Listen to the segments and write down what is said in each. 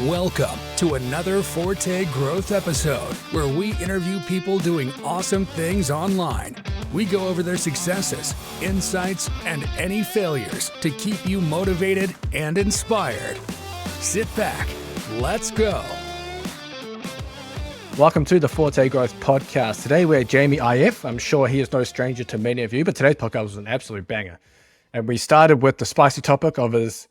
Welcome to another Forte Growth episode where we interview people doing awesome things online. We go over their successes, insights, and any failures to keep you motivated and inspired. Sit back. Let's go. Welcome to the Forte Growth podcast. Today we're Jamie I.F. I'm sure he is no stranger to many of you, but today's podcast was an absolute banger. And we started with the spicy topic of his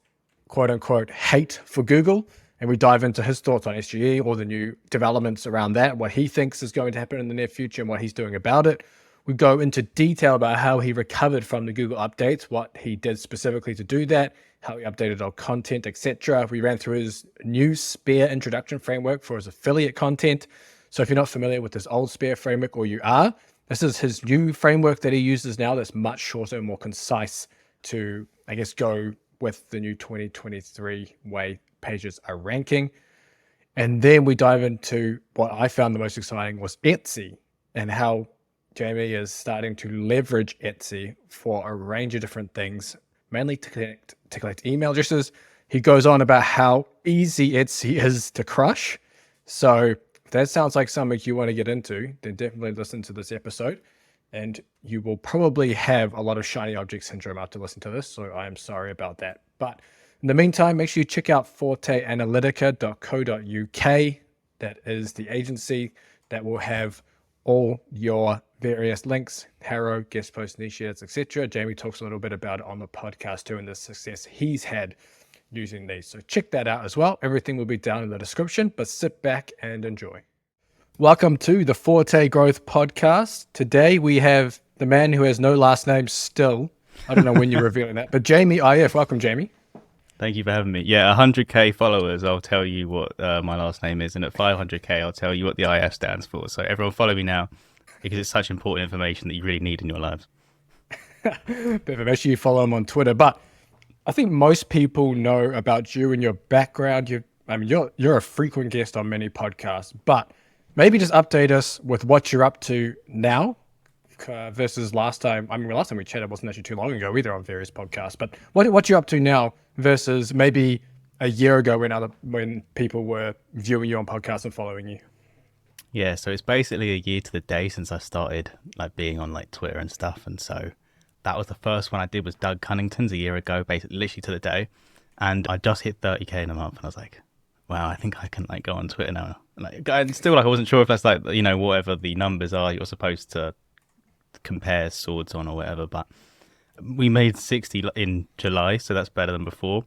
quote-unquote hate for Google. And we dive into his thoughts on SGE, all the new developments around that, what he thinks is going to happen in the near future and what he's doing about it. We go into detail about how he recovered from the Google updates, what he did specifically to do that, how he updated our content, etc. We ran through his new Spare introduction framework for his affiliate content. So if you're not familiar with this old Spare framework, or you are, this is his new framework that he uses now that's much shorter and more concise to, I guess, go with the new 2023 way pages are ranking. And then we dive into what I found the most exciting was Etsy and how Jamie is starting to leverage Etsy for a range of different things, mainly to collect email addresses. He goes on about how easy Etsy is to crush. So if that sounds like something you want to get into, then definitely listen to this episode. And you will probably have a lot of shiny object syndrome after listening to this. So I am sorry about that. But in the meantime, make sure you check out forteanalytica.co.uk. That is the agency that will have all your various links, Harrow, guest posts, niches, etc. Jamie talks a little bit about it on the podcast too and the success he's had using these. So check that out as well. Everything will be down in the description, but sit back and enjoy. Welcome to the Forte Growth podcast. Today we have the man who has no last name still. I don't know when you're revealing that, but Jamie I.F. Welcome, Jamie. Thank you for having me. Yeah, 100k followers, I'll tell you what my last name is. And at 500k, I'll tell you what the IF stands for. So everyone follow me now because it's such important information that you really need in your lives. Perfect. Make sure you follow him on Twitter. But I think most people know about you and your background. You're a frequent guest on many podcasts, but maybe just update us with what you're up to now versus last time. Last time we chatted wasn't actually too long ago either on various podcasts, but what you're up to now versus maybe a year ago when people were viewing you on podcasts and following you. Yeah, so it's basically a year to the day since I started being on Twitter and stuff. And so that was the first one I did was Doug Cunnington's a year ago, basically literally to the day. And I just hit 30k in a month and I was like, wow, I think I can go on Twitter now. And still I wasn't sure if that's whatever the numbers are you're supposed to compare swords on or whatever, but we made 60 in July, so that's better than before.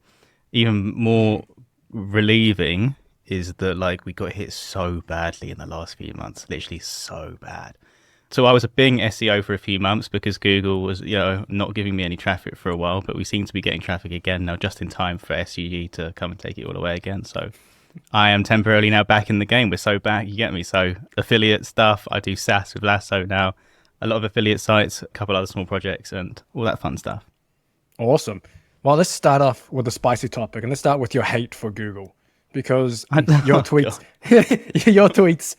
Even more relieving is that we got hit so badly in the last few months, literally so bad. So I was a Bing SEO for a few months because Google was not giving me any traffic for a while, but we seem to be getting traffic again now, just in time for SGE to come and take it all away again. So I am temporarily now back in the game. We're so back, you get me. So affiliate stuff, I do SaaS with Lasso now, a lot of affiliate sites, a couple other small projects and all that fun stuff. Awesome. Well, let's start off with a spicy topic and let's start with your hate for Google because your tweets, your tweets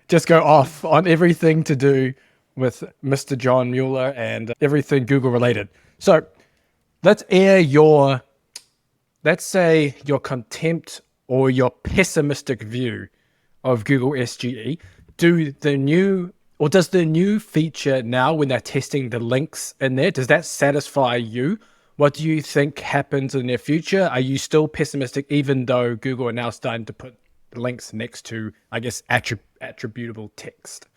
just go off on everything to do with Mr. John Mueller and everything Google related. So let's say your contempt or your pessimistic view of Google SGE. Does the new feature now when they're testing the links in there, does that satisfy you? What do you think happens in their future? Are you still pessimistic even though Google are now starting to put links next to, I guess, attributable text?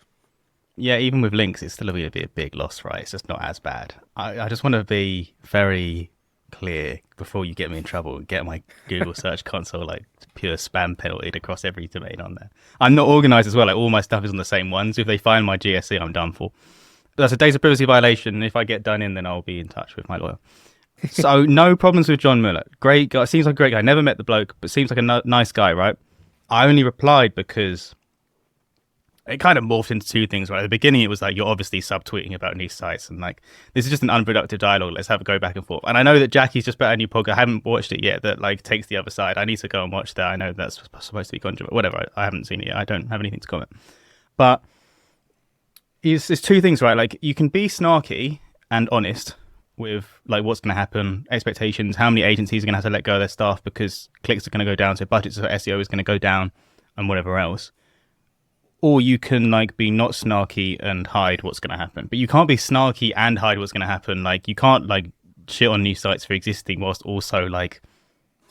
Yeah, even with links, it's still going to be a big loss, right? It's just not as bad. I just want to be very clear before you get me in trouble and get my Google search console pure spam penalty across every domain on there. I'm not organized as well. All my stuff is on the same ones. If they find my GSC, I'm done for. But that's a data privacy violation. If I get done in, then I'll be in touch with my lawyer. So no problems with John Mueller. Great guy. Seems like a great guy. Never met the bloke, but seems like a nice guy, right? I only replied because it kind of morphed into two things, right? At the beginning, it was you're obviously subtweeting about niche sites and this is just an unproductive dialogue. Let's have a go back and forth. And I know that Jackie's just about a new podcast. I haven't watched it yet that takes the other side. I need to go and watch that. I know that's supposed to be controversial. Whatever. I haven't seen it yet. I don't have anything to comment. But it's two things, right? You can be snarky and honest with like what's going to happen, expectations, how many agencies are going to have to let go of their staff because clicks are going to go down, so budgets for SEO is going to go down, and whatever else. Or you can like be not snarky and hide what's going to happen. But you can't be snarky and hide what's going to happen. Like you can't like shit on new sites for existing whilst also like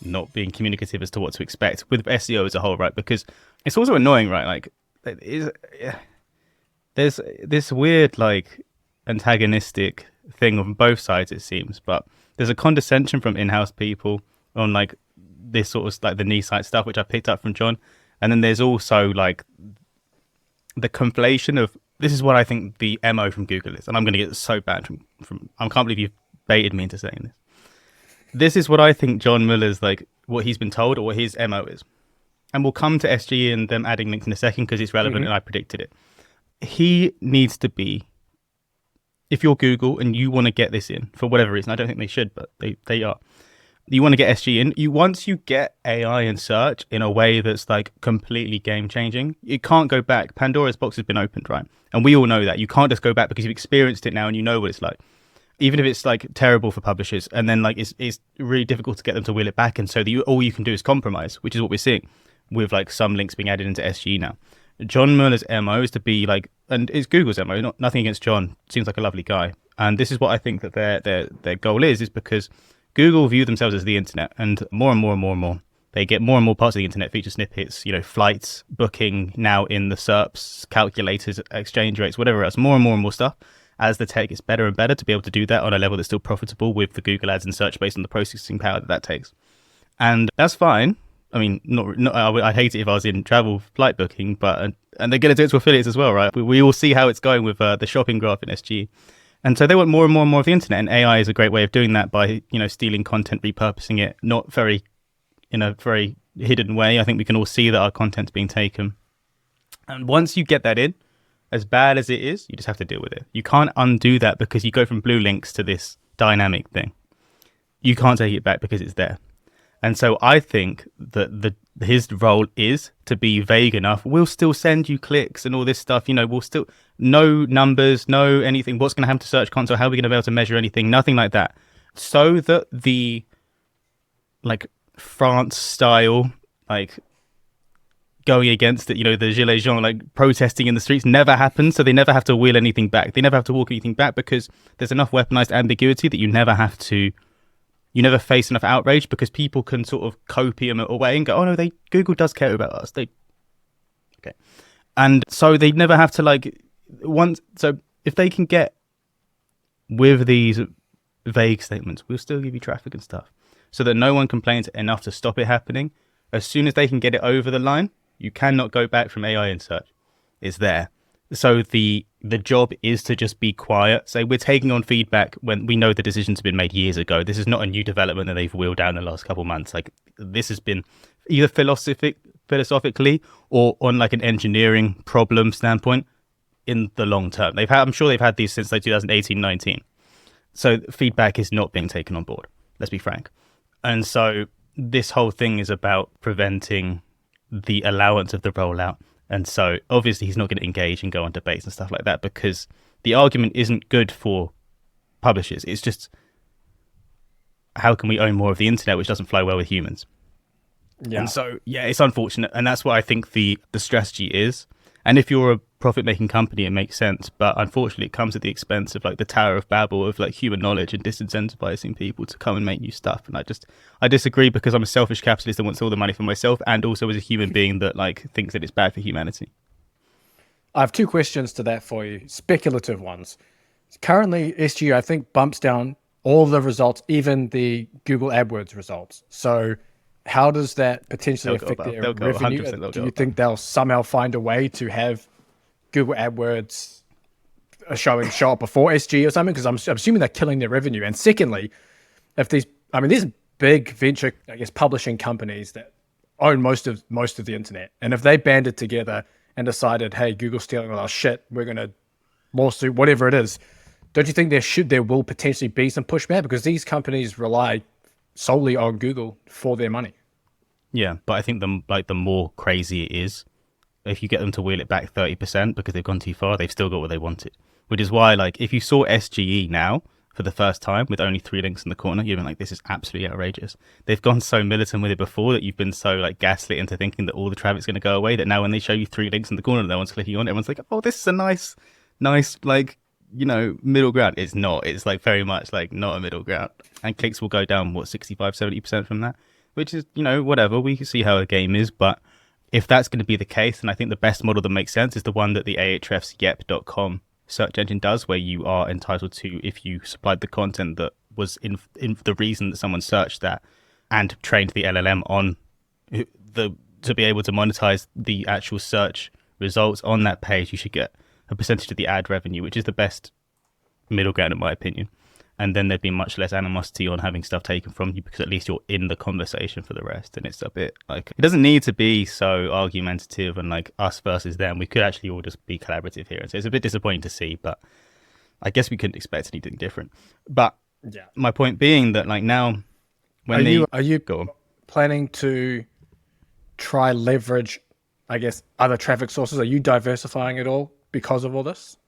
not being communicative as to what to expect with SEO as a whole, right? Because it's also annoying, right? Like there's this weird like antagonistic thing on both sides, it seems, but there's a condescension from in-house people on like this sort of like the knee site stuff, which I picked up from John, and then there's also like the conflation of this is what I think the MO from Google is, and I'm going to get so bad from I can't believe you've baited me into saying this. This is what I think John Muller's like what he's been told or what his MO is, and we'll come to SGE and them adding links in a second because it's relevant and I predicted it. He needs to be, if you're Google and you want to get this in for whatever reason, I don't think they should, but they are. You want to get SGE in. Once you get AI in search in a way that's like completely game changing, you can't go back. Pandora's box has been opened, right? And we all know that. You can't just go back because you've experienced it now and you know what it's like. Even if it's like terrible for publishers, and then like it's really difficult to get them to wheel it back, and so all you can do is compromise, which is what we're seeing with like some links being added into SGE now. John Muller's MO is to be like, and it's Google's MO, nothing against John, seems like a lovely guy, and this is what I think that their goal is because Google view themselves as the internet, and more and more and more and more they get more and more parts of the internet, feature snippets, flights, booking now in the SERPs, calculators, exchange rates, whatever else, more and more stuff. As the tech gets better and better to be able to do that on a level that's still profitable with the Google ads and search based on the processing power that takes. And that's fine. I mean, I'd hate it if I was in travel flight booking, but and they're going to do it to affiliates as well, right? We all see how it's going with the shopping graph in SGE. And so they want more and more and more of the internet, and AI is a great way of doing that by, stealing content, repurposing it, not very, in a very hidden way. I think we can all see that our content's being taken. And once you get that in, as bad as it is, you just have to deal with it. You can't undo that because you go from blue links to this dynamic thing. You can't take it back because it's there. And so I think that his role is to be vague enough. We'll still send you clicks and all this stuff. We'll still no numbers, no anything. What's going to happen to Search Console? How are we going to be able to measure anything? Nothing like that. So that the like France style, like going against it, the Gilets Jaunes, like protesting in the streets never happens. So they never have to wheel anything back. They never have to walk anything back because there's enough weaponized ambiguity that you never face enough outrage because people can sort of copium it away and go, oh no, Google does care about us. Okay. And so they never have to so if they can get with these vague statements, we'll still give you traffic and stuff so that no one complains enough to stop it happening. As soon as they can get it over the line, you cannot go back from AI in search. It's there. So the job is to just be quiet. Say we're taking on feedback when we know the decisions have been made years ago. This is not a new development that they've wheeled down in the last couple of months. Like this has been either philosophically or on like an engineering problem standpoint in the long term. I'm sure they've had these since like 2018-19. So feedback is not being taken on board. Let's be frank. And so this whole thing is about preventing the allowance of the rollout. And so obviously he's not going to engage and go on debates and stuff like that because the argument isn't good for publishers. It's just, how can we own more of the internet, which doesn't flow well with humans? Yeah. And so, yeah, it's unfortunate. And that's what I think the strategy is. And if you're a profit-making company, it makes sense. But unfortunately, it comes at the expense of like the Tower of Babel of like human knowledge and disincentivizing people to come and make new stuff. And I disagree because I'm a selfish capitalist that wants all the money for myself, and also as a human being that like thinks that it's bad for humanity. I have two questions to that for you, speculative ones. Currently, SGE, I think, bumps down all the results, even the Google AdWords results. So how does that potentially affect their revenue? Do you think they'll somehow find a way to have Google AdWords show up before SGE or something? Because I'm assuming they're killing their revenue. And secondly, if these big venture, I guess, publishing companies that own most of the internet, and if they banded together and decided, hey, Google's stealing all our shit, we're going to lawsuit, whatever it is, don't you think there will potentially be some pushback? Because these companies rely solely on Google for their money. Yeah, but I think the more crazy it is, if you get them to wheel it back 30% because they've gone too far, they've still got what they wanted. Which is why, like, if you saw SGE now, for the first time with only 3 links in the corner, you've been like, this is absolutely outrageous. They've gone so militant with it before that you've been so like gaslit into thinking that all the traffic's going to go away, that now when they show you 3 links in the corner, no one's clicking on it, everyone's like, oh, this is a nice, like, middle ground. It's not. It's like very much like not a middle ground. And clicks will go down, 65-70% from that, which is, whatever. We can see how the game is. But if that's going to be the case, then I think the best model that makes sense is the one that the Ahrefs yep.com search engine does, where you are entitled to, if you supplied the content that was in the reason that someone searched that and trained the LLM on to be able to monetize the actual search results on that page, you should get a percentage of the ad revenue, which is the best middle ground in my opinion. And then there'd be much less animosity on having stuff taken from you, because at least you're in the conversation for the rest. And it's a bit like, it doesn't need to be so argumentative and like us versus them. We could actually all just be collaborative here. And so it's a bit disappointing to see, but I guess we couldn't expect anything different. But yeah, my point being that like now, when are you planning to try leverage, I guess, other traffic sources? Are you diversifying at all because of all this?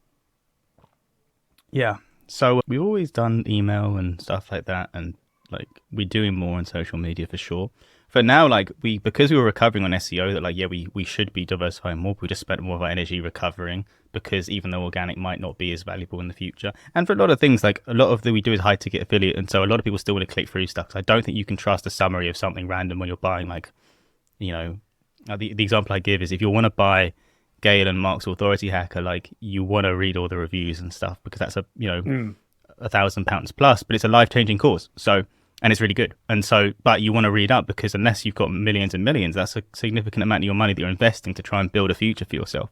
Yeah. So we've always done email and stuff like that, and like we're doing more on social media for sure. For now, like because we were recovering on SEO, that like, yeah, we should be diversifying more. But we just spent more of our energy recovering, because even though organic might not be as valuable in the future, and for a lot of things, like a lot of we do is high ticket affiliate, and so a lot of people still want to click through stuff. So I don't think you can trust a summary of something random when you're buying, like, the example I give is if you want to buy Gale and Mark's Authority Hacker, like you want to read all the reviews and stuff, because that's a £1,000 plus, but it's a life-changing course. So, and it's really good. And so, but you want to read up, because unless you've got millions and millions, that's a significant amount of your money that you're investing to try and build a future for yourself.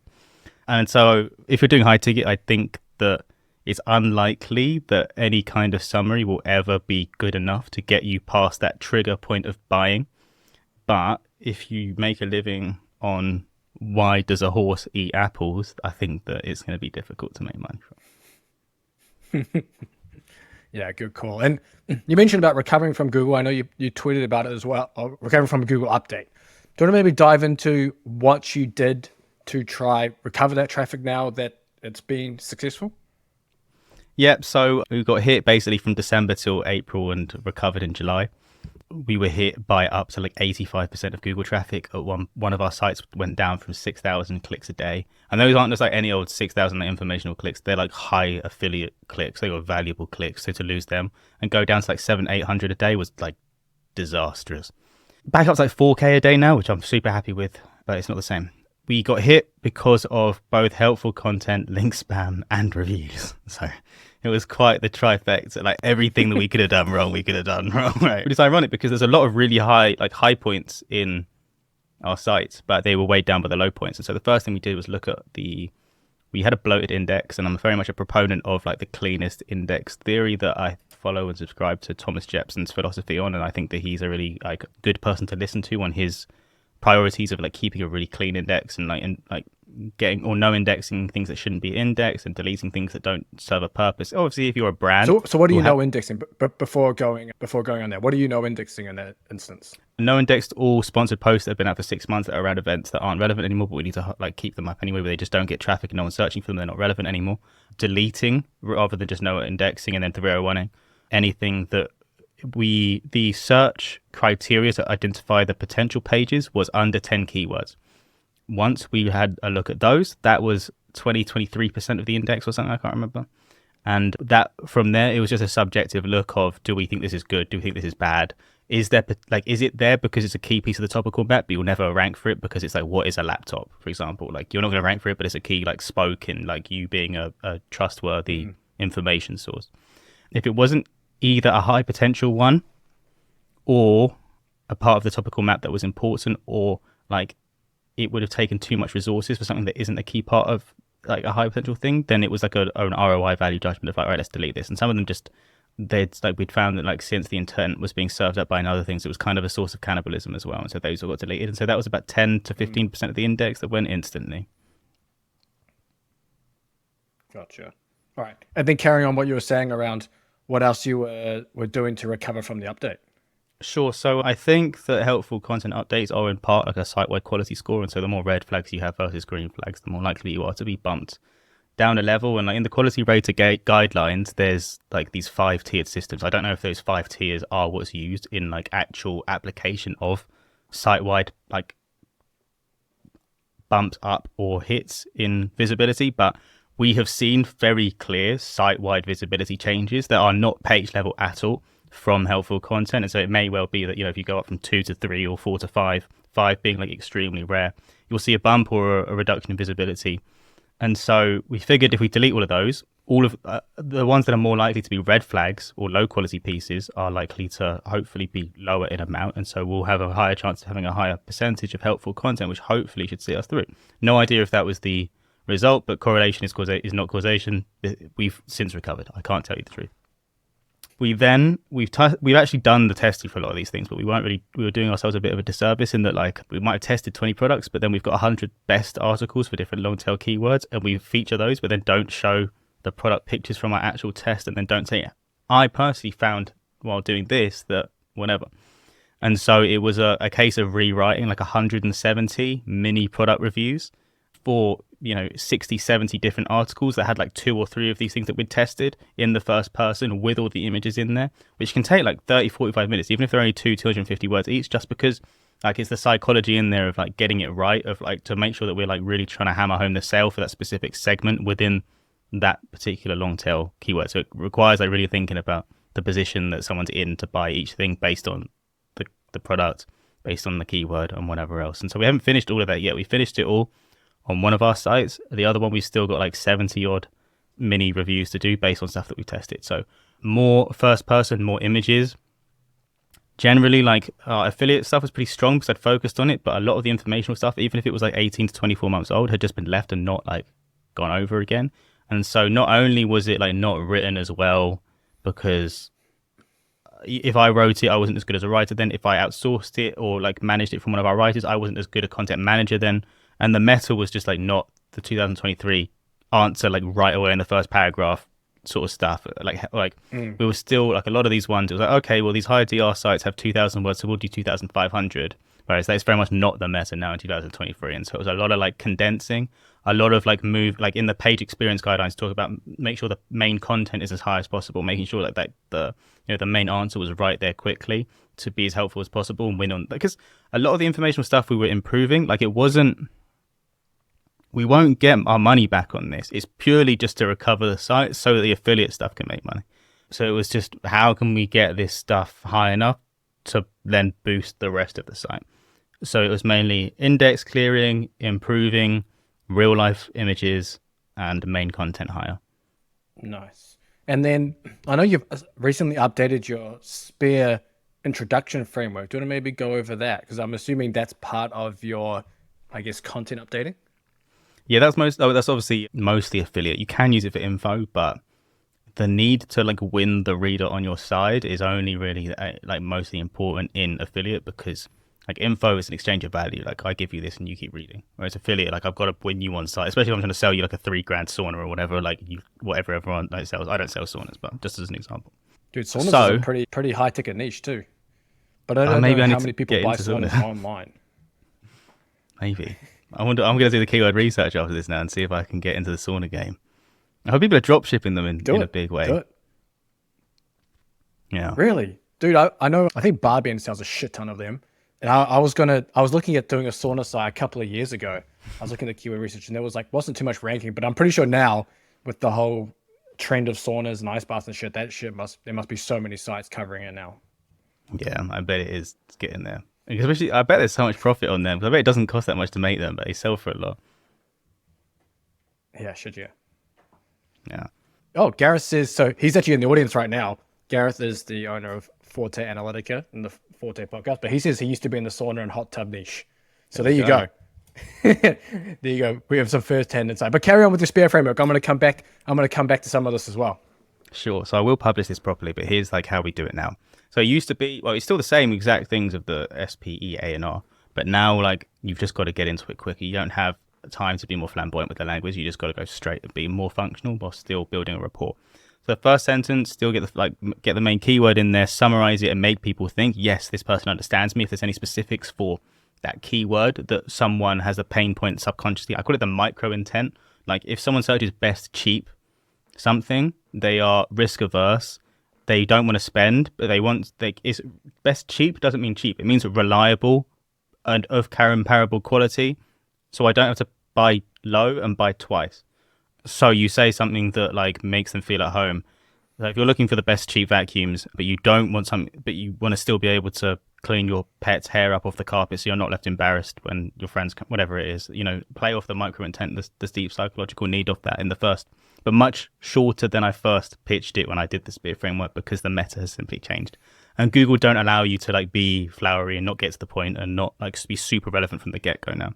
And so if you're doing high ticket, I think that it's unlikely that any kind of summary will ever be good enough to get you past that trigger point of buying. But if you make a living on why does a horse eat apples, I think that it's going to be difficult to make money from. Yeah, good call. And you mentioned about recovering from Google. I know you tweeted about it as well, or recovering from a Google update. Do you want to maybe dive into what you did to try recover that traffic now that it's been successful? Yep. So we got hit basically from December till April and recovered in July. We were hit by up to like 85% of Google traffic. At one of our sites went down from 6,000 clicks a day. And those aren't just like any old 6,000 informational clicks. They're like high affiliate clicks. They were valuable clicks. So to lose them and go down to like 700-800 a day was like disastrous. Back up to like 4K a day now, which I'm super happy with, but it's not the same. We got hit because of both helpful content, link spam, and reviews. So it was quite the trifecta. Like everything that we could have done wrong, we could have done wrong. Right? But it's ironic because there's a lot of really high points in our sites, but they were weighed down by the low points. And so the first thing we did was look at we had a bloated index, and I'm very much a proponent of like the cleanest index theory that I follow and subscribe to Thomas Jepson's philosophy on. And I think that he's a really like good person to listen to on his priorities of like keeping a really clean index and like getting or no indexing things that shouldn't be indexed and deleting things that don't serve a purpose. Obviously, if you're a brand, so what do you know indexing? But before going on there, what do you know indexing in that instance? No indexed all sponsored posts that have been out for 6 months that are around events that aren't relevant anymore, but we need to like keep them up anyway, where they just don't get traffic and no one's searching for them. They're not relevant anymore. Deleting rather than just no indexing, and then 301ing anything that the search criteria to identify the potential pages was under 10 keywords. Once we had a look at those, that was 23% of the index or something, I can't remember. And that from there, it was just a subjective look of, do we think this is good? Do we think this is bad? Is it there because it's a key piece of the topical map, but you'll never rank for it because it's like, what is a laptop, for example? Like you're not going to rank for it, but it's a key like spoke in like you being a trustworthy information source. If it wasn't either a high potential one or a part of the topical map that was important, or like it would have taken too much resources for something that isn't a key part of like a high potential thing, then it was like an ROI value judgment of like, all right, let's delete this. And some of them just, we'd found that like since the intent was being served up by other things, it was kind of a source of cannibalism as well. And so those all got deleted. And so that was about 10 to 15% of the index that went instantly. Gotcha. All right. And then carrying on what you were saying around what else you were doing to recover from the update. Sure. So I think that helpful content updates are in part like a site-wide quality score. And so the more red flags you have versus green flags, the more likely you are to be bumped down a level, and like in the quality rater guidelines, there's like these 5-tiered systems. I don't know if those 5 tiers are what's used in like actual application of site-wide like bumps up or hits in visibility, but we have seen very clear site-wide visibility changes that are not page level at all from helpful content. And so it may well be that, you know, if you go up from 2 to 3 or 4 to 5, 5 being like extremely rare, you'll see a bump or a reduction in visibility. And so we figured if we delete all of those, all of the ones that are more likely to be red flags or low quality pieces are likely to hopefully be lower in amount. And so we'll have a higher chance of having a higher percentage of helpful content, which hopefully should see us through. No idea if that was the result, but correlation is not causation. We've since recovered. I can't tell you the truth. We've actually done the testing for a lot of these things, but we were doing ourselves a bit of a disservice in that, like, we might have tested 20 products, but then we've got 100 best articles for different long tail keywords, and we feature those, but then don't show the product pictures from our actual test, and then don't say, I personally found while doing this that whatever. And so it was a case of rewriting like 170 mini product reviews for, you know, 60, 70 different articles that had like 2 or 3 of these things that we'd tested in the first person with all the images in there, which can take like 30, 45 minutes, even if they're only 250 words each, just because like it's the psychology in there of like getting it right, of like to make sure that we're like really trying to hammer home the sale for that specific segment within that particular long tail keyword. So it requires like really thinking about the position that someone's in to buy each thing based on the product, based on the keyword and whatever else. And so we haven't finished all of that yet. We finished it all on one of our sites. The other one, we've still got like 70 odd mini reviews to do based on stuff that we've tested. So more first person, more images. Generally, like our affiliate stuff was pretty strong because I'd focused on it, but a lot of the informational stuff, even if it was like 18 to 24 months old, had just been left and not like gone over again. And so not only was it like not written as well, because if I wrote it, I wasn't as good as a writer then. If I outsourced it or like managed it from one of our writers, I wasn't as good a content manager then. And the meta was just like not the 2023 answer like right away in the first paragraph sort of stuff. We were still like a lot of these ones. It was like, okay, well, these higher DR sites have 2,000 words, so we'll do 2,500. Whereas that's very much not the meta now in 2023. And so it was a lot of like condensing, a lot of like move, like in the page experience guidelines talk about make sure the main content is as high as possible, making sure that the main answer was right there quickly to be as helpful as possible and win on, because a lot of the informational stuff we were improving, like it wasn't, we won't get our money back on this. It's purely just to recover the site so that the affiliate stuff can make money. So it was just, how can we get this stuff high enough to then boost the rest of the site? So it was mainly index clearing, improving real life images, and main content higher. Nice. And then I know you've recently updated your Spear introduction framework. Do you want to maybe go over that? Because I'm assuming that's part of your, I guess, content updating. Yeah, that's obviously mostly affiliate. You can use it for info, but the need to like win the reader on your side is only really like mostly important in affiliate, because like info is an exchange of value. Like I give you this and you keep reading. Whereas affiliate, like I've got to win you on site, especially if I'm trying to sell you like a $3,000 sauna or whatever, like whatever everyone like sells. I don't sell saunas, but just as an example. Dude, saunas is a pretty high ticket niche too. But I don't know how many people buy saunas online. Maybe. I'm going to do the keyword research after this now and see if I can get into the sauna game. I hope people are drop shipping them in a big way. Do it. Yeah. Really? Dude, I know, I think Barbie sells a shit ton of them. And I was looking at doing a sauna site a couple of years ago. I was looking at keyword research and there wasn't too much ranking, but I'm pretty sure now with the whole trend of saunas and ice baths and shit, there must be so many sites covering it now. Yeah, I bet it is getting there. Especially, I bet there's so much profit on them. I bet it doesn't cost that much to make them, but they sell for a lot. Yeah, should you? Yeah. Oh, Gareth says, so he's actually in the audience right now. Gareth is the owner of Forte Analytica and the Forte podcast, but he says he used to be in the sauna and hot tub niche. So there you go. There you go. We have some first-hand insight. But carry on with your Spear framework. I'm going to come back to some of this as well. Sure. So I will publish this properly, but here's like how we do it now. So it used to be, well, it's still the same exact things of the SPE, A&R, but now like you've just got to get into it quicker. You don't have time to be more flamboyant with the language. You just got to go straight and be more functional while still building a rapport. So the first sentence, still get the main keyword in there, summarize it and make people think, yes, this person understands me. If there's any specifics for that keyword that someone has a pain point subconsciously, I call it the micro intent Like if someone searches best cheap something, they are risk averse. They don't want to spend, but it's best cheap doesn't mean cheap. It means reliable and of comparable quality. So I don't have to buy low and buy twice. So you say something that like makes them feel at home. So if you're looking for the best cheap vacuums, but you don't want something, but you want to still be able to clean your pet's hair up off the carpet so you're not left embarrassed when your friends come, whatever it is, play off the micro intent, the deep psychological need of that in the first, but much shorter than I first pitched it when I did the Spear framework, because the meta has simply changed. And Google don't allow you to like be flowery and not get to the point and not like be super relevant from the get-go now.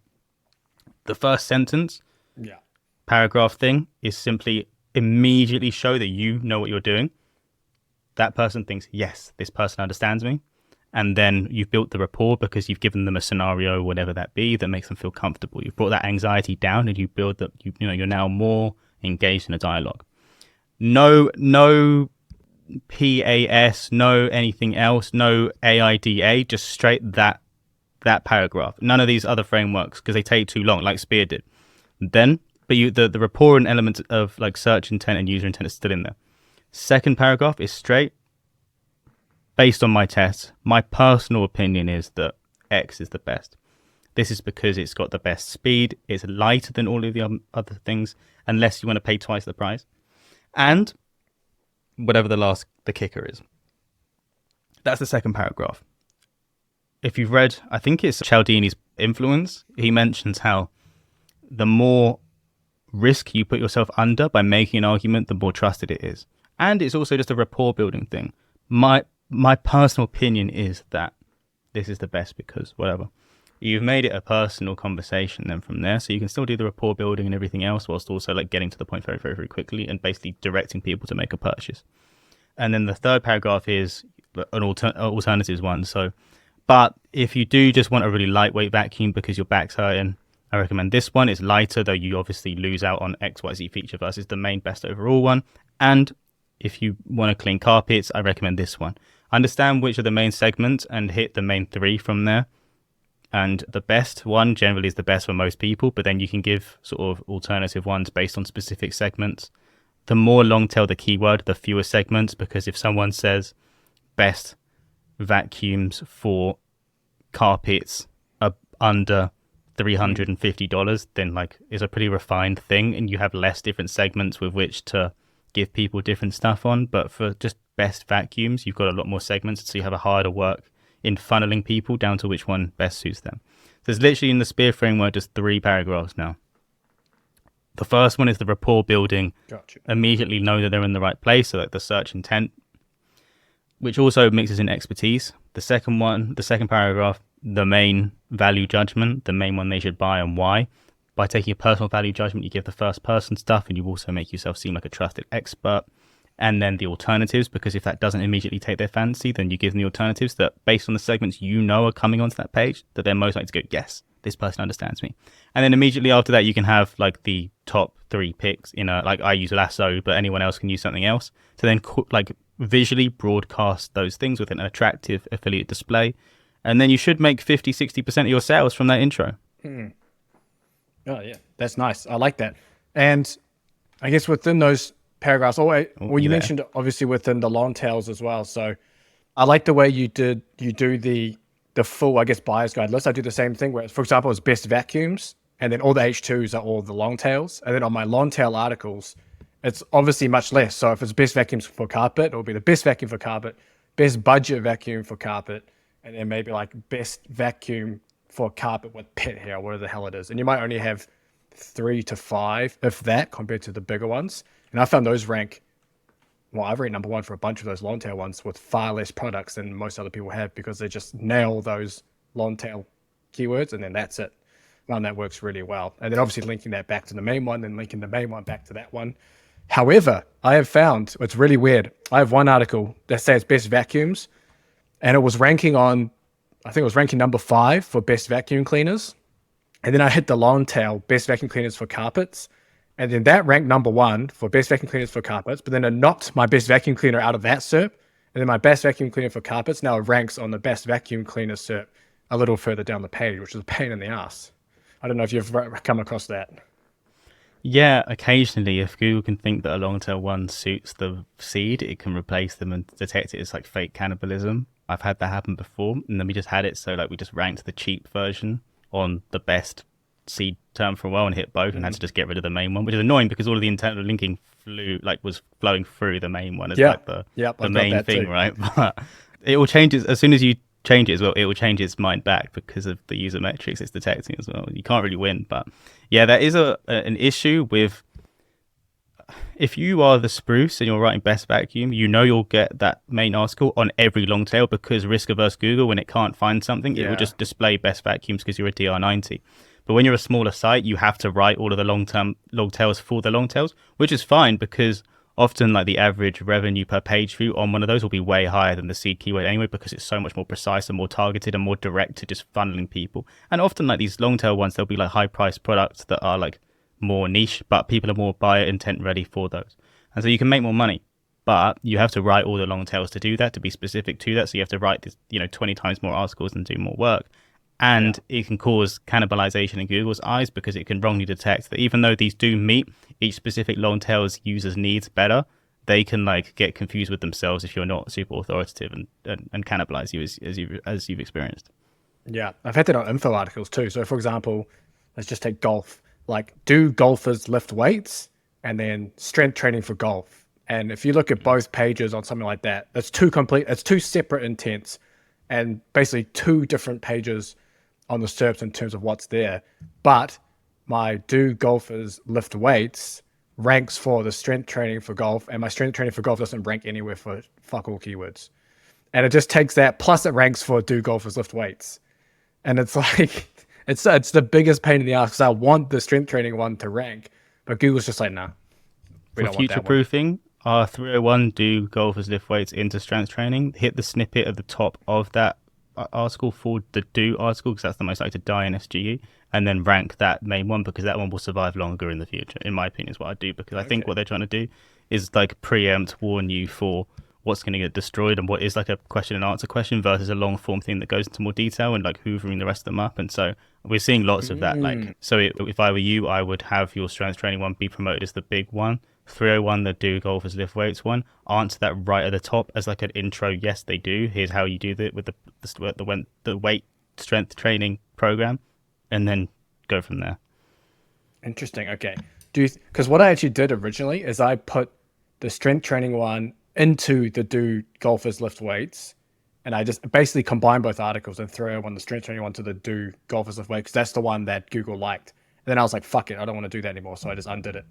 The first sentence, paragraph thing is simply immediately show that you know what you're doing. That person thinks, yes, this person understands me. And then you've built the rapport because you've given them a scenario, whatever that be, that makes them feel comfortable. You've brought that anxiety down and you build that, you're now more engaged in a dialogue. No PAS, no anything else, no AIDA, just straight that paragraph. None of these other frameworks because they take too long, like Spear did. Then, but the rapport and element of like search intent and user intent is still in there. Second paragraph is straight. Based on my tests, my personal opinion is that X is the best. This is because it's got the best speed. It's lighter than all of the other things, unless you want to pay twice the price. And whatever the kicker is. That's the second paragraph. If you've read, I think it's Cialdini's Influence, he mentions how the more risk you put yourself under by making an argument, the more trusted it is. And it's also just a rapport building thing. My personal opinion is that this is the best because whatever. You've made it a personal conversation then from there, so you can still do the rapport building and everything else whilst also like getting to the point very, very, very quickly and basically directing people to make a purchase. And then the third paragraph is an alternatives one. So, but if you do just want a really lightweight vacuum because your back's hurting, I recommend this one. It's lighter, though you obviously lose out on XYZ feature versus the main best overall one. And if you want to clean carpets, I recommend this one. Understand which are the main segments and hit the main three from there. And the best one generally is the best for most people, but then you can give sort of alternative ones based on specific segments. The more long tail the keyword, the fewer segments, because if someone says best vacuums for carpets are under $350, then like it's a pretty refined thing and you have less different segments with which to give people different stuff on. But for just best vacuums, you've got a lot more segments, so you have a harder work in funneling people down to which one best suits them. There's literally in the Spear framework just 3 paragraphs now. The first one is the rapport building. Gotcha. Immediately know that they're in the right place, so like the search intent, which also mixes in expertise. The second paragraph, the main value judgment, the main one they should buy and why. By taking a personal value judgment, you give the first person stuff and you also make yourself seem like a trusted expert. And then the alternatives, because if that doesn't immediately take their fancy, then you give them the alternatives that based on the segments are coming onto that page, that they're most likely to go, yes, this person understands me. And then immediately after that, you can have like the top 3 picks in like I use Lasso, but anyone else can use something else. So then like visually broadcast those things with an attractive affiliate display. And then you should make 50-60% of your sales from that intro. Oh, yeah. That's nice. I like that. And I guess within those paragraphs, you mentioned obviously within the long tails as well. So I like the way you do the full, I guess, buyer's guide list. I do the same thing where, for example, it's best vacuums and then all the H2s are all the long tails. And then on my long tail articles, it's obviously much less. So if it's best vacuums for carpet, it'll be the best vacuum for carpet, best budget vacuum for carpet, and then maybe like best vacuum for carpet with pet hair, whatever the hell it is. And you might only have 3 to 5, if that, compared to the bigger ones. And I found those rank, well, I've ranked number 1 for a bunch of those long tail ones with far less products than most other people have because they just nail those long tail keywords and then that's it. And that works really well. And then obviously linking that back to the main one, then linking the main one back to that one. However, I have found, it's really weird. I have one article that says best vacuums and it was ranking on, I think it was ranking number 5 for best vacuum cleaners. And then I hit the long tail, best vacuum cleaners for carpets. And then that ranked number 1 for best vacuum cleaners for carpets. But then it knocked my best vacuum cleaner out of that SERP. And then my best vacuum cleaner for carpets now ranks on the best vacuum cleaner SERP a little further down the page, which is a pain in the ass. I don't know if you've come across that. Yeah, occasionally, if Google can think that a long tail one suits the seed, it can replace them and detect it as like fake cannibalism. I've had that happen before, and then we just had it so like we just ranked the cheap version on the best seed term for a while and hit both, and had to just get rid of the main one, which is annoying because all of the internal linking was flowing through the main one as like the I've main got that thing, too. right? But it will change as soon as you change it as well. It will change its mind back because of the user metrics it's detecting as well. You can't really win, but yeah, there is an issue with if you are the spruce and you're writing best vacuum, you know you'll get that main article on every long tail because risk averse Google, when it can't find something, it will just display best vacuums because you're a DR90. But when you're a smaller site, you have to write all of the long tails for the long tails, which is fine because often like the average revenue per page view on one of those will be way higher than the seed keyword anyway, because it's so much more precise and more targeted and more direct to just funneling people. And often like these long tail ones, they'll be like high priced products that are like more niche, but people are more buyer intent ready for those. And so you can make more money, but you have to write all the long tails to do that, to be specific to that. So you have to write this, 20 times more articles and do more work. And it can cause cannibalization in Google's eyes because it can wrongly detect that even though these do meet each specific long tail's users' needs better, they can like get confused with themselves if you're not super authoritative and cannibalize you as you've experienced. Yeah, I've had that on info articles too. So for example, let's just take golf. Like, do golfers lift weights? And then strength training for golf. And if you look at both pages on something like that, it's two separate intents and basically two different pages on the SERPs in terms of what's there. But my do golfers lift weights ranks for the strength training for golf, and my strength training for golf doesn't rank anywhere for fuck all keywords. And it just takes that, plus it ranks for do golfers lift weights. And it's like, it's the biggest pain in the ass because I want the strength training one to rank, but Google's just like, nah, we For don't want that future one. proofing, our 301 do golfers lift weights into strength training. Hit the snippet at the top of that article for the do article because that's the most likely to die in SGE, and then rank that main one because that one will survive longer in the future, in my opinion, is what I do, because I think what they're trying to do is like preempt, warn you for what's going to get destroyed and what is like a question and answer question versus a long form thing that goes into more detail and like hoovering the rest of them up. And so we're seeing lots of that. Like, so if I were you, I would have your strength training one be promoted as the big one. 301, the do golfers lift weights one, answer that right at the top as like an intro. Yes, they do. Here's how you do that with the weight strength training program, and then go from there. Interesting. Okay. Because what I actually did originally is I put the strength training one into the do golfers lift weights, and I just basically combined both articles and throw one, the strength training one, to the do golfers lift weights because that's the one that Google liked. And then I was like, fuck it, I don't want to do that anymore, so I just undid it.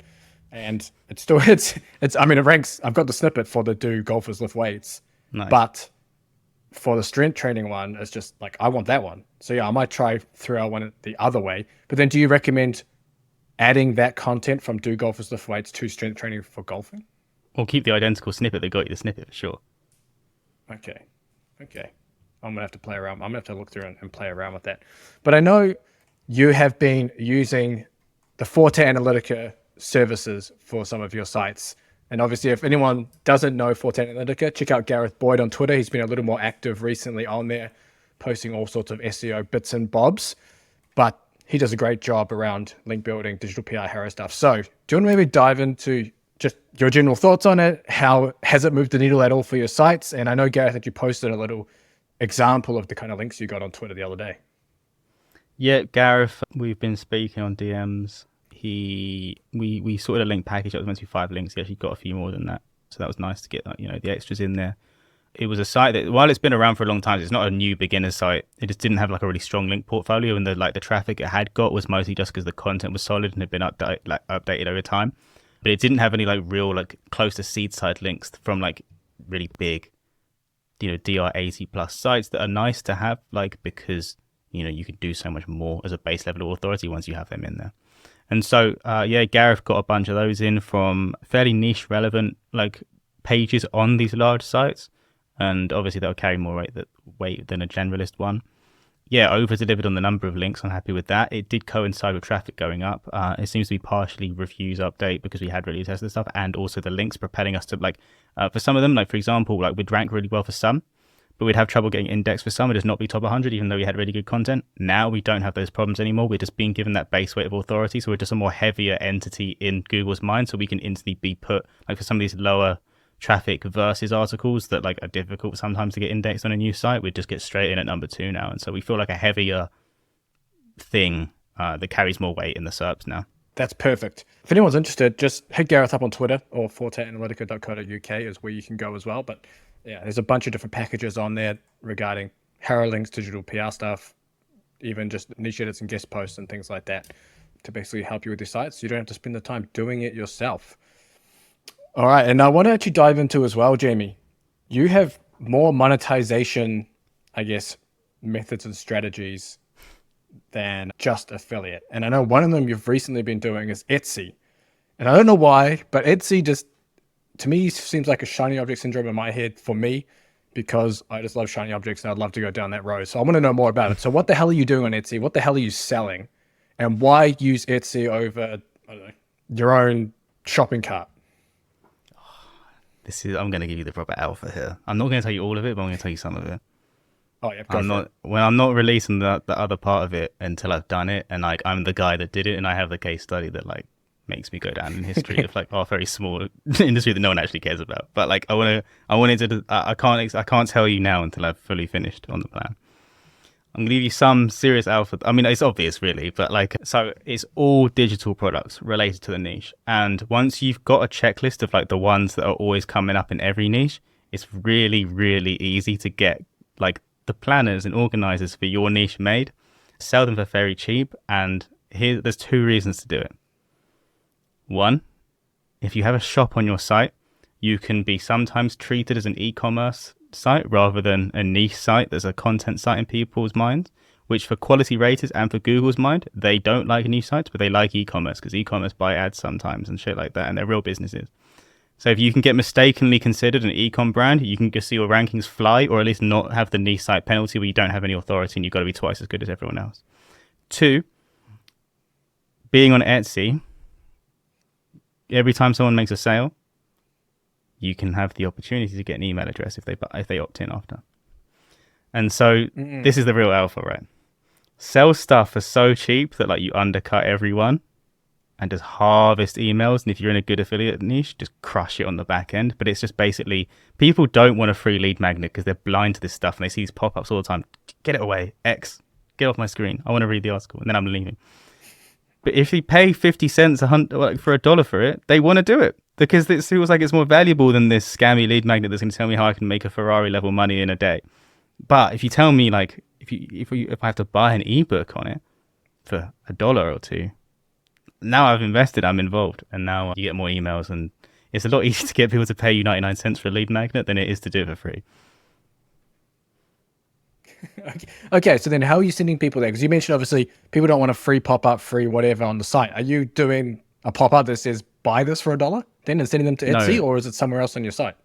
And it's still it's I mean, it ranks. I've got the snippet for the do golfers lift weights, Nice. but for the strength training one, it's just like I want that one. So yeah, I might try throw one the other way. But then, do you recommend adding that content from do golfers lift weights to strength training for golfing? Or keep the identical snippet that got you the snippet for sure. Okay. I'm gonna have to play around. I'm gonna have to look through and play around with that. But I know you have been using the Forte Analytica services for some of your sites. And obviously, if anyone doesn't know Forte Analytica, check out Gareth Boyd on Twitter. He's been a little more active recently on there, posting all sorts of SEO bits and bobs. But he does a great job around link building, digital PR, hero stuff. So do you want to maybe dive into just your general thoughts on it? How has it moved the needle at all for your sites? And I know, Gareth, that you posted a little example of the kind of links you got on Twitter the other day. Yeah, Gareth, we've been speaking on DMs. We sorted a link package that was meant to be 5 links. He actually got a few more than that, so that was nice to get the extras in there. It was a site that, while it's been around for a long time, it's not a new beginner site. It just didn't have like a really strong link portfolio, and the traffic it had got was mostly just because the content was solid and had been updated over time. But it didn't have any like real like close to seed side links from like really big, DR80 plus sites that are nice to have, like, because you can do so much more as a base level of authority once you have them in there. And so, Gareth got a bunch of those in from fairly niche, relevant like pages on these large sites, and obviously that'll carry more weight than a generalist one. Yeah, over delivered on the number of links. I'm happy with that. It did coincide with traffic going up. It seems to be partially reviews update because we had really tested stuff, and also the links propelling us to for some of them, like for example, like we'd rank really well for some, but we'd have trouble getting indexed for some. It'd just not be top 100, even though we had really good content. Now we don't have those problems anymore. We're just being given that base weight of authority. So we're just a more heavier entity in Google's mind. So we can instantly be put, like for some of these lower traffic versus articles that like are difficult sometimes to get indexed on a new site, we just get straight in at number 2 now. And so we feel like a heavier thing that carries more weight in the SERPs now. That's perfect. If anyone's interested, just hit Gareth up on Twitter, or forteanalytica.co.uk is where you can go as well. But yeah, there's a bunch of different packages on there regarding heraldings, digital PR stuff, even just niche edits and guest posts and things like that to basically help you with your sites. So you don't have to spend the time doing it yourself. All right. And I want to actually dive into as well, Jamie, you have more monetization, I guess, methods and strategies than just affiliate. And I know one of them you've recently been doing is Etsy. And I don't know why, but Etsy just, to me, seems like a shiny object syndrome in my head for me, because I just love shiny objects and I'd love to go down that road. So I want to know more about it. So what the hell are you doing on Etsy? What the hell are you selling? And why use Etsy over, I don't know, your own shopping cart? I'm going to give you the proper alpha here. I'm not going to tell you all of it, but I'm going to tell you some of it. Oh yeah, I'm not releasing the other part of it until I've done it, and like I'm the guy that did it, and I have the case study that like makes me go down in history of like our very small industry that no one actually cares about. But like I can't tell you now until I've fully finished on the plan. I'm gonna give you some serious alpha. I mean, it's obvious really, but like, so it's all digital products related to the niche, and once you've got a checklist of like the ones that are always coming up in every niche, it's really, really easy to get like the planners and organizers for your niche made, sell them for very cheap. And there's 2 reasons to do it. One, if you have a shop on your site, you can be sometimes treated as an e-commerce site rather than a niche site that's a content site in people's minds, which for quality raters and for Google's mind, they don't like niche sites, but they like e-commerce because e-commerce buy ads sometimes and shit like that, and they're real businesses. So if you can get mistakenly considered an e-com brand, you can just see your rankings fly, or at least not have the niche site penalty where you don't have any authority and you've got to be twice as good as everyone else. 2, being on Etsy, every time someone makes a sale, you can have the opportunity to get an email address if they opt in after. And so this is the real alpha, right? Sell stuff for so cheap that like you undercut everyone and just harvest emails. And if you're in a good affiliate niche, just crush it on the back end. But it's just basically, people don't want a free lead magnet because they're blind to this stuff and they see these pop-ups all the time. Get it away. X, get off my screen. I want to read the article, and then I'm leaving. But if you pay 50 cents for $1 for it, they want to do it because it feels like it's more valuable than this scammy lead magnet that's going to tell me how I can make a Ferrari level money in a day. But if you tell me like, if I have to buy an ebook on it for $1 or $2, now I've invested, I'm involved, and now you get more emails, and it's a lot easier to get people to pay you 99 cents for a lead magnet than it is to do it for free. Okay, so then how are you sending people there? Because you mentioned obviously people don't want a free pop-up, free whatever on the site. Are you doing a pop-up that says buy this for $1 then and sending them to Etsy, or is it somewhere else on your site?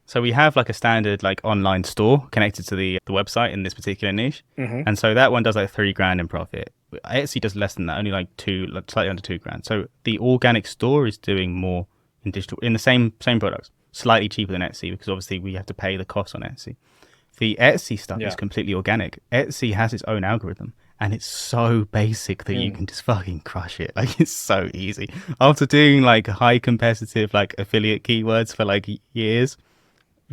So we have like a standard like online store connected to the website in this particular niche. And so that one does like $3,000 in profit. Etsy does less than that, only like slightly under $2,000. So the organic store is doing more in digital, in the same products, slightly cheaper than Etsy, because obviously we have to pay the cost on Etsy. The Etsy stuff is completely organic. Etsy has its own algorithm, and it's so basic that you can just fucking crush it. Like, it's so easy. After doing like high competitive like affiliate keywords for like years,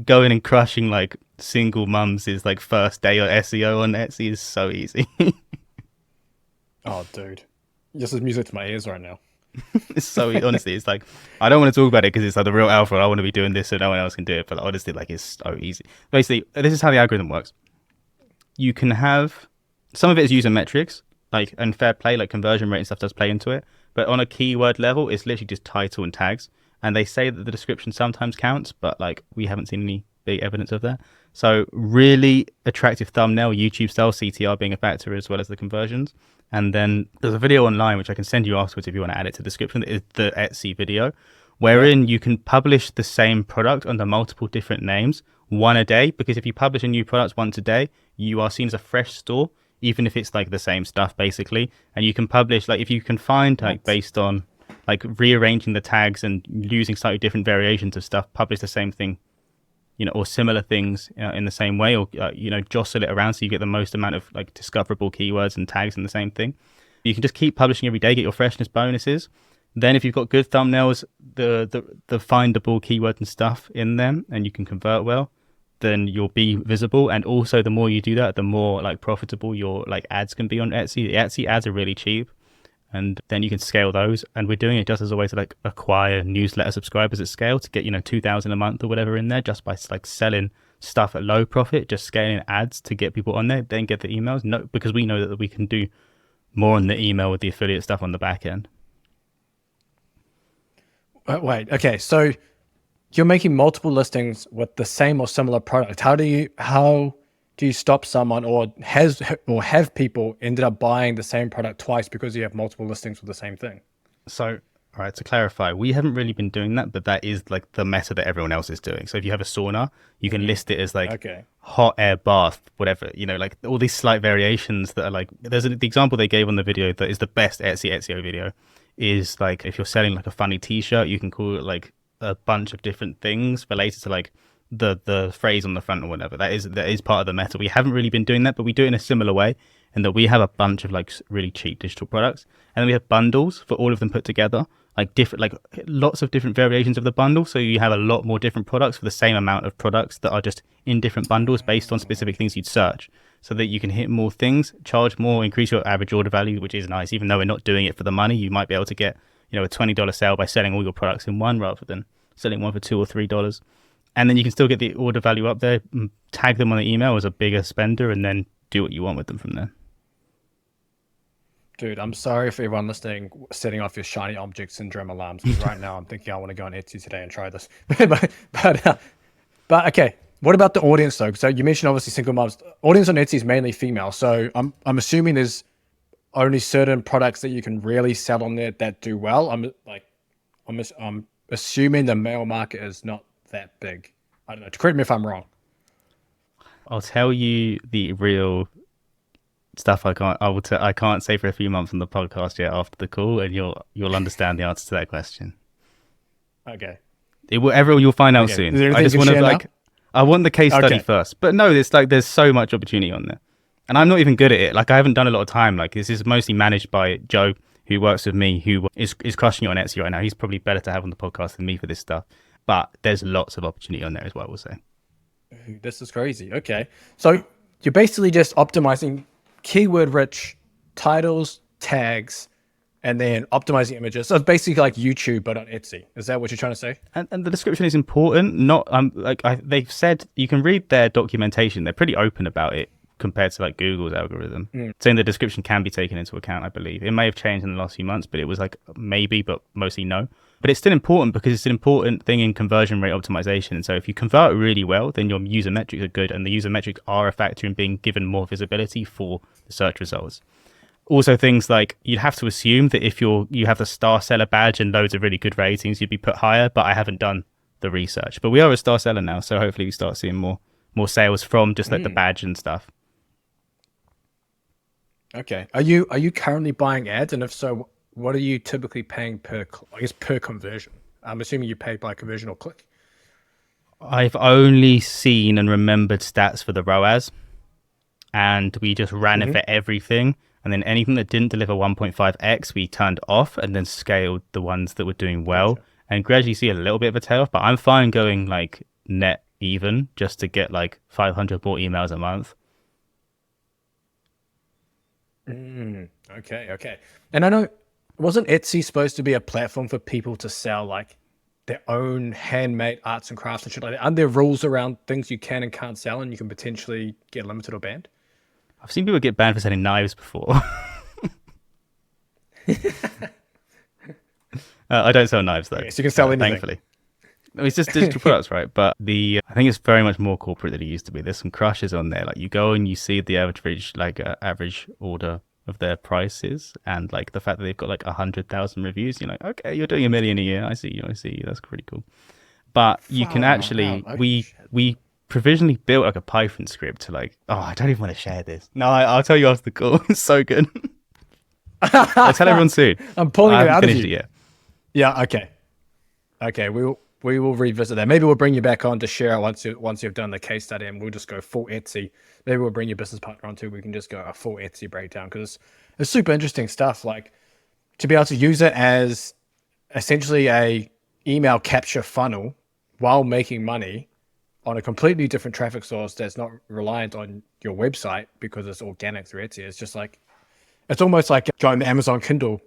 going and crushing like single mums is like first day of SEO on Etsy is so easy. Oh, dude, this is music to my ears right now. It's so honestly, it's like, I don't want to talk about it because it's like the real alpha. I want to be doing this so no one else can do it. But honestly, like, it's so easy. Basically, this is how the algorithm works. You can have some of it is user metrics, like, and fair play, like conversion rate and stuff does play into it. But on a keyword level, it's literally just title and tags. And they say that the description sometimes counts, but like we haven't seen any big evidence of that. So really attractive thumbnail, YouTube style, CTR being a factor as well as the conversions. And then there's a video online, which I can send you afterwards if you want to add it to the description. It's the Etsy video, wherein you can publish the same product under multiple different names, one a day. Because if you publish a new product once a day, you are seen as a fresh store, even if it's like the same stuff, basically. And you can publish, like, if you can find, like, based on like rearranging the tags and using slightly different variations of stuff, publish the same thing or similar things in the same way, or jostle it around so you get the most amount of like discoverable keywords and tags in the same thing. You can just keep publishing every day, get your freshness bonuses. Then if you've got good thumbnails, the findable keywords and stuff in them, and you can convert well, then you'll be visible. And also the more you do that, the more like profitable your like ads can be on Etsy. The Etsy ads are really cheap, and then you can scale those. And we're doing it just as a way to like acquire newsletter subscribers at scale to get 2,000 a month or whatever in there, just by like selling stuff at low profit, just scaling ads to get people on there, then get the emails. No, because we know that we can do more on the email with the affiliate stuff on the back end. Wait, okay, so you're making multiple listings with the same or similar product. How do you stop someone, or have people ended up buying the same product twice because you have multiple listings with the same thing? So, all right, to clarify, we haven't really been doing that, but that is like the meta that everyone else is doing. So if you have a sauna, you can list it as like hot air bath, whatever, like all these slight variations that are like, the example they gave on the video that is the best Etsy SEO video is like, if you're selling like a funny t-shirt, you can call it like a bunch of different things related to like the phrase on the front or whatever. That is part of the meta. We haven't really been doing that, but we do it in a similar way, in that we have a bunch of like really cheap digital products, and then we have bundles for all of them put together, like different, like lots of different variations of the bundle. So you have a lot more different products for the same amount of products that are just in different bundles based on specific things you'd search, so that you can hit more things, charge more, increase your average order value, which is nice. Even though we're not doing it for the money, you might be able to get a $20 sale by selling all your products in one rather than selling one for $2 or $3. And then you can still get the order value up there, tag them on the email as a bigger spender, and then do what you want with them from there. Dude, I'm sorry for everyone listening, setting off your shiny object syndrome alarms, because right now I'm thinking I want to go on Etsy today and try this. but okay, what about the audience though? So you mentioned obviously single moms. Audience on Etsy is mainly female, so I'm assuming there's only certain products that you can really sell on there that do well. I'm assuming the male market is not that big. I don't know. Correct me if I'm wrong. I'll tell you the real stuff I can't say for a few months on the podcast yet after the call, and you'll understand the answer to that question. Okay. You'll find out soon. I just want to I want the case study first. But no, it's like there's so much opportunity on there. And I'm not even good at it. Like I haven't done a lot of time. Like this is mostly managed by Joe, who works with me, who is crushing it on Etsy right now. He's probably better to have on the podcast than me for this stuff. But there's lots of opportunity on there as well, we'll say. This is crazy. Okay. So you're basically just optimizing keyword-rich titles, tags, and then optimizing images. So it's basically like YouTube, but on Etsy. Is that what you're trying to say? And the description is important. Not they've said you can read their documentation. They're pretty open about it compared to like Google's algorithm, saying the description can be taken into account. I believe it may have changed in the last few months, but it was like maybe, but mostly no. But it's still important because it's an important thing in conversion rate optimization. And so if you convert really well, then your user metrics are good, and the user metrics are a factor in being given more visibility for the search results. Also, things like you'd have to assume that if you have the star seller badge and loads of really good ratings, you'd be put higher. But I haven't done the research. But we are a star seller now, so hopefully we start seeing more sales from just like the badge and stuff. Okay. Are you currently buying ads? And if so, what are you typically paying per conversion? I'm assuming you pay by conversion or click. I've only seen and remembered stats for the ROAS, and we just ran it for everything. And then anything that didn't deliver 1.5x, we turned off and then scaled the ones that were doing well, and gradually see a little bit of a tail off. But I'm fine going like net even just to get like 500 more emails a month. Okay. And I know, wasn't Etsy supposed to be a platform for people to sell like their own handmade arts and crafts and shit like that? Aren't there rules around things you can and can't sell, and you can potentially get limited or banned? I've seen people get banned for selling knives before. I don't sell knives though. Okay, so you can sell anything. Thankfully. No, it's just digital products, right? But I think it's very much more corporate than it used to be. There's some crushes on there. Like you go and you see the average order of their prices, and like the fact that they've got like 100,000 reviews. You're like, okay, you're doing $1 million a year. I see you. That's pretty cool. But you can actually, we provisionally built like a Python script to like, I don't even want to share this. No, I'll tell you after the call. It's so good. I'll tell everyone soon. I'm pulling it out of you. It yet. Yeah. Okay. we will revisit that. Maybe we'll bring you back on to share it once you've done the case study, and we'll just go full Etsy. Maybe we'll bring your business partner on too. We can just go a full Etsy breakdown, because it's super interesting stuff. Like, to be able to use it as essentially a email capture funnel while making money on a completely different traffic source that's not reliant on your website because it's organic through Etsy. It's just like, it's almost like going the Amazon Kindle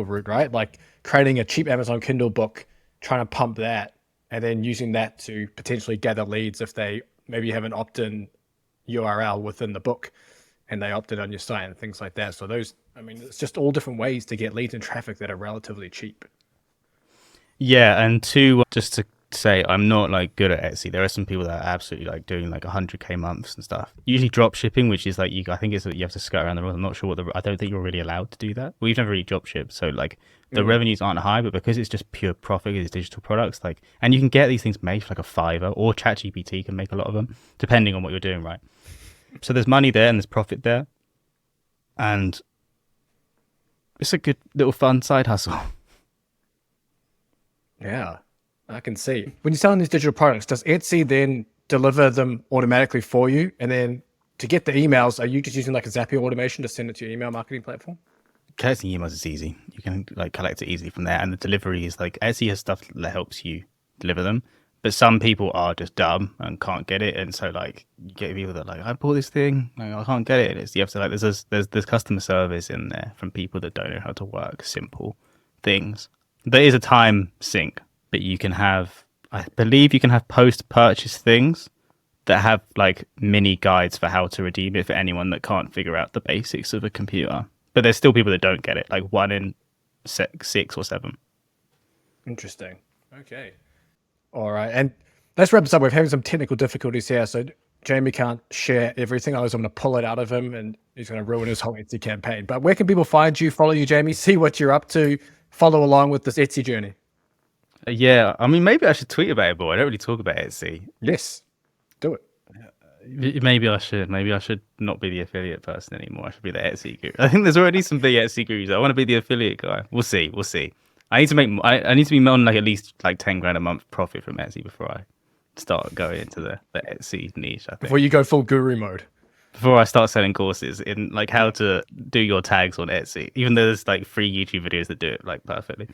route, right? Like creating a cheap Amazon Kindle book, trying to pump that, and then using that to potentially gather leads if they maybe have an opt-in URL within the book and they opted on your site and things like that. So those, I mean, it's just all different ways to get leads and traffic that are relatively cheap. Yeah, and just to say, I'm not like good at Etsy. There are some people that are absolutely like doing like 100k months and stuff. Usually drop shipping, which is like I think it's you have to skirt around the rules. I'm not sure I don't think you're really allowed to do that. We've never really drop shipped, so like the revenues aren't high, but because it's just pure profit, it's digital products, like, and you can get these things made for like a $5, or ChatGPT can make a lot of them, depending on what you're doing, right? So there's money there and there's profit there, and it's a good little fun side hustle. Yeah, I can see. When you're selling these digital products, does Etsy then deliver them automatically for you? And then to get the emails, are you just using like a Zapier automation to send it to your email marketing platform? Collecting emails is easy. You can like collect it easily from there, and the delivery is like Etsy has stuff that helps you deliver them. But some people are just dumb and can't get it, and so like you get people that are like, I bought this thing, like, I can't get it. You have to like there's customer service in there from people that don't know how to work simple things. There is a time sink, but you can have, I believe you can have post-purchase things that have like mini guides for how to redeem it for anyone that can't figure out the basics of a computer. But there's still people that don't get it, like 1 in 6 or 7. Interesting. Okay. All right. And let's wrap this up. We're having some technical difficulties here. So Jamie can't share everything. I'm going to pull it out of him, and he's going to ruin his whole Etsy campaign. But where can people find you, follow you, Jamie, see what you're up to, follow along with this Etsy journey? Yeah. I mean, maybe I should tweet about it, but I don't really talk about Etsy. Yes. Do it. Maybe I should. Maybe I should not be the affiliate person anymore. I should be the Etsy guru. I think there's already some big Etsy gurus. I want to be the affiliate guy. We'll see. I need to make. I need to be on like at least like 10 grand a month profit from Etsy before I start going into the Etsy niche. I think before you go full guru mode. Before I start selling courses in like how to do your tags on Etsy, even though there's like free YouTube videos that do it like perfectly.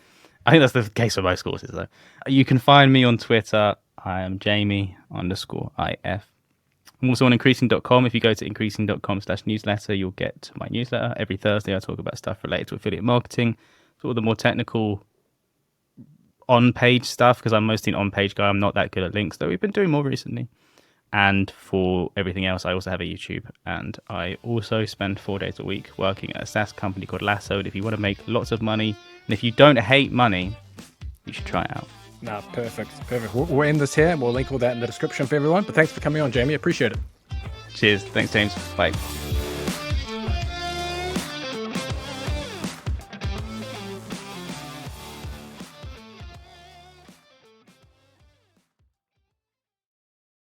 I think that's the case for most courses though. You can find me on Twitter. I am Jamie_IF. I'm also on increasing.com. If you go to increasing.com/newsletter, you'll get my newsletter. Every Thursday, I talk about stuff related to affiliate marketing, sort of the more technical on-page stuff, because I'm mostly an on-page guy. I'm not that good at links, though we've been doing more recently. And for everything else, I also have a YouTube. And I also spend 4 days a week working at a SaaS company called Lasso. And if you want to make lots of money, and if you don't hate money, you should try it out. No, perfect. We'll end this here, and we'll link all that in the description for everyone. But thanks for coming on, Jamie. Appreciate it. Cheers. Thanks, James. Bye.